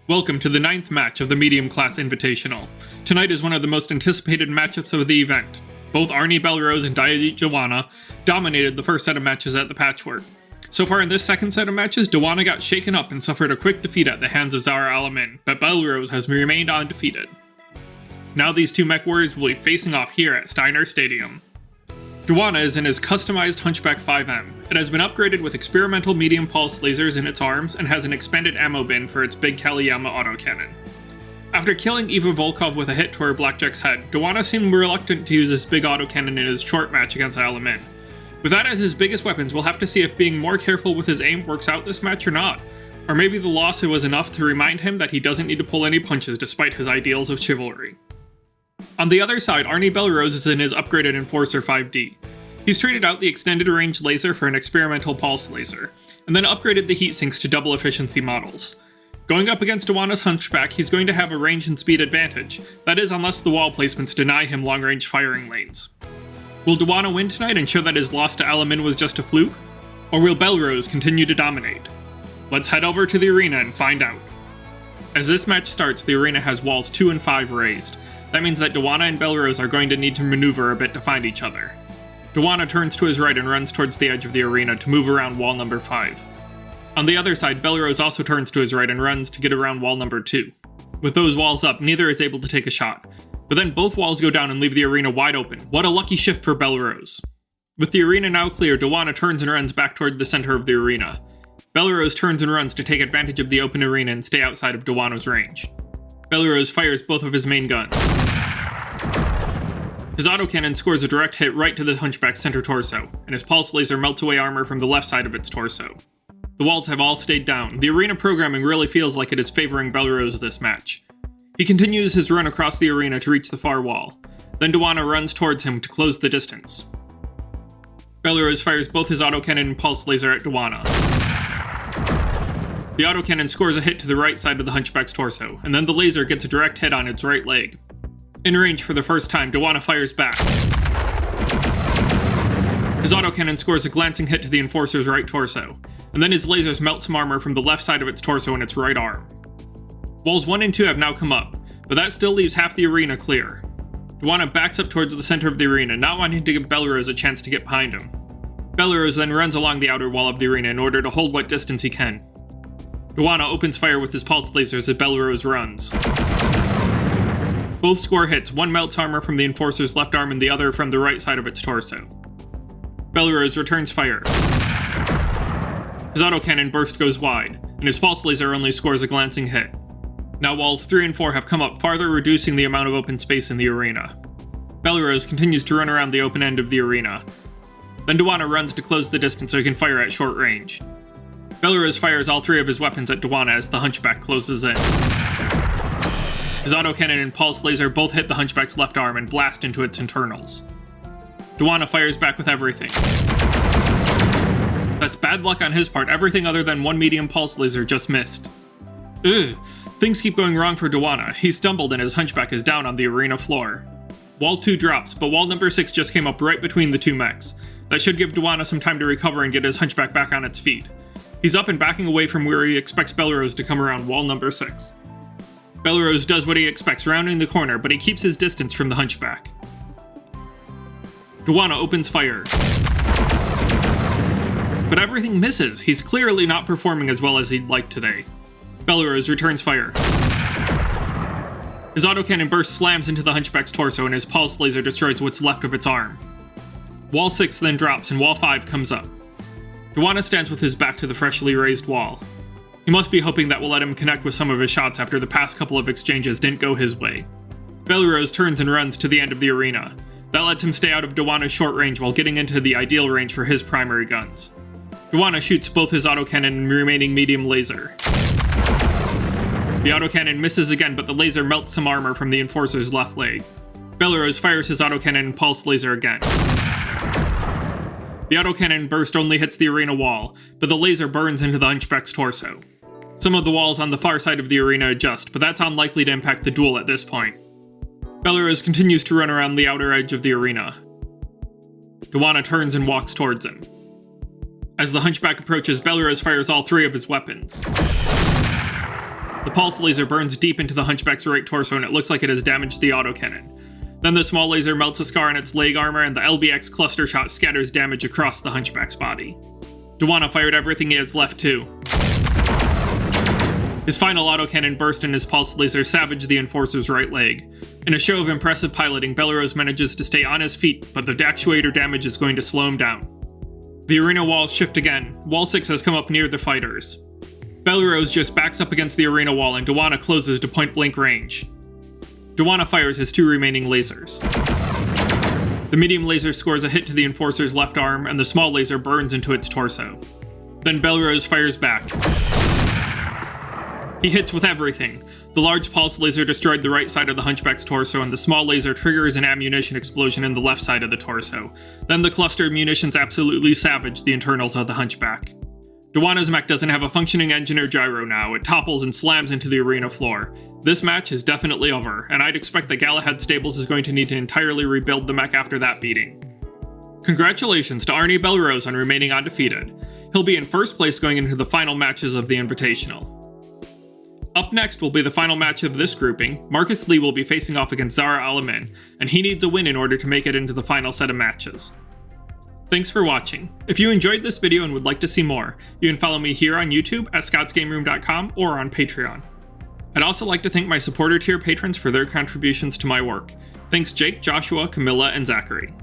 Welcome to the 9th match of the Medium Class Invitational. Tonight is one of the most anticipated matchups of the event. Both Arnie, Bellerose, and Dayajeet Dewana dominated the first set of matches at the Patchwork. So far in this second set of matches, Dewana got shaken up and suffered a quick defeat at the hands of Zara Alamin, but Bellerose has remained undefeated. Now these two mech warriors will be facing off here at Steiner Stadium. Dewana is in his customized Hunchback 5M. It has been upgraded with experimental medium pulse lasers in its arms and has an expanded ammo bin for its big Kaliyama autocannon. After killing Eva Volkov with a hit to her Blackjack's head, Dewana seemed reluctant to use his big autocannon in his short match against Alamin. With that as his biggest weapons, we'll have to see if being more careful with his aim works out this match or not. Or maybe the loss was enough to remind him that he doesn't need to pull any punches despite his ideals of chivalry. On the other side, Arnie Bellerose is in his upgraded Enforcer 5D. He's traded out the extended range laser for an experimental pulse laser, and then upgraded the heat sinks to double efficiency models. Going up against Dewana's Hunchback, he's going to have a range and speed advantage, that is unless the wall placements deny him long-range firing lanes. Will Dewana win tonight and show that his loss to Alamin was just a fluke? Or will Bellerose continue to dominate? Let's head over to the arena and find out. As this match starts, the arena has walls 2 and 5 raised. That means that Dewana and Bellerose are going to need to maneuver a bit to find each other. Dewana turns to his right and runs towards the edge of the arena to move around wall number 5. On the other side, Bellerose also turns to his right and runs to get around wall number 2. With those walls up, neither is able to take a shot. But then both walls go down and leave the arena wide open. What a lucky shift for Bellerose. With the arena now clear, Dewana turns and runs back toward the center of the arena. Bellerose turns and runs to take advantage of the open arena and stay outside of Dewana's range. Bellerose fires both of his main guns. His autocannon scores a direct hit right to the Hunchback's center torso, and his pulse laser melts away armor from the left side of its torso. The walls have all stayed down. The arena programming really feels like it is favoring Bellerose this match. He continues his run across the arena to reach the far wall. Then Dewana runs towards him to close the distance. Bellerose fires both his autocannon and pulse laser at Dewana. The autocannon scores a hit to the right side of the Hunchback's torso, and then the laser gets a direct hit on its right leg. In range for the first time, Dewana fires back. His autocannon scores a glancing hit to the Enforcer's right torso, and then his lasers melt some armor from the left side of its torso and its right arm. Walls 1 and 2 have now come up, but that still leaves half the arena clear. Dewana backs up towards the center of the arena, not wanting to give Bellerose a chance to get behind him. Bellerose then runs along the outer wall of the arena in order to hold what distance he can. Dewana opens fire with his pulse lasers as Bellerose runs. Both score hits, one melts armor from the Enforcer's left arm and the other from the right side of its torso. Bellerose returns fire. His autocannon burst goes wide, and his pulse laser only scores a glancing hit. Now walls 3 and 4 have come up, farther reducing the amount of open space in the arena. Bellerose continues to run around the open end of the arena. Then Dewana runs to close the distance so he can fire at short range. Bellerose fires all 3 of his weapons at Dewana as the Hunchback closes in. His autocannon and pulse laser both hit the Hunchback's left arm and blast into its internals. Dewana fires back with everything. That's bad luck on his part, everything other than one medium pulse laser just missed. Ugh, things keep going wrong for Dewana. He stumbled and his Hunchback is down on the arena floor. Wall 2 drops, but wall number 6 just came up right between the two mechs. That should give Dewana some time to recover and get his Hunchback back on its feet. He's up and backing away from where he expects Bellerose to come around wall number 6. Bellerose does what he expects, rounding the corner, but he keeps his distance from the Hunchback. Dewana opens fire. But everything misses. He's clearly not performing as well as he'd like today. Bellerose returns fire. His autocannon burst slams into the Hunchback's torso and his pulse laser destroys what's left of its arm. Wall 6 then drops and wall 5 comes up. Dewana stands with his back to the freshly raised wall. He must be hoping that will let him connect with some of his shots after the past couple of exchanges didn't go his way. Bellerose turns and runs to the end of the arena. That lets him stay out of Dewana's short range while getting into the ideal range for his primary guns. Dewana shoots both his autocannon and remaining medium laser. The autocannon misses again, but the laser melts some armor from the Enforcer's left leg. Bellerose fires his autocannon and pulse laser again. The autocannon burst only hits the arena wall, but the laser burns into the Hunchback's torso. Some of the walls on the far side of the arena adjust, but that's unlikely to impact the duel at this point. Bellerose continues to run around the outer edge of the arena. Dewana turns and walks towards him. As the Hunchback approaches, Bellerose fires all 3 of his weapons. The pulse laser burns deep into the Hunchback's right torso and it looks like it has damaged the autocannon. Then the small laser melts a scar on its leg armor and the LBX cluster shot scatters damage across the Hunchback's body. Dewana fired everything he has left too. His final autocannon burst and his pulse laser savaged the Enforcer's right leg. In a show of impressive piloting, Bellerose manages to stay on his feet, but the actuator damage is going to slow him down. The arena walls shift again. Wall 6 has come up near the fighters. Bellerose just backs up against the arena wall and Dewana closes to point-blank range. Dewana fires his 2 remaining lasers. The medium laser scores a hit to the Enforcer's left arm, and the small laser burns into its torso. Then Bellerose fires back. He hits with everything. The large pulse laser destroyed the right side of the Hunchback's torso, and the small laser triggers an ammunition explosion in the left side of the torso. Then the cluster of munitions absolutely savage the internals of the Hunchback. Dewana's mech doesn't have a functioning engine or gyro now. It topples and slams into the arena floor. This match is definitely over, and I'd expect that Galahad Stables is going to need to entirely rebuild the mech after that beating. Congratulations to Arnie Bellerose on remaining undefeated. He'll be in first place going into the final matches of the Invitational. Up next will be the final match of this grouping. Marcus Lee will be facing off against Zara Alamin, and he needs a win in order to make it into the final set of matches. Thanks for watching. If you enjoyed this video and would like to see more, you can follow me here on YouTube at scottsgameroom.com or on Patreon. I'd also like to thank my supporter tier patrons for their contributions to my work. Thanks Jake, Joshua, Camilla, and Zachary.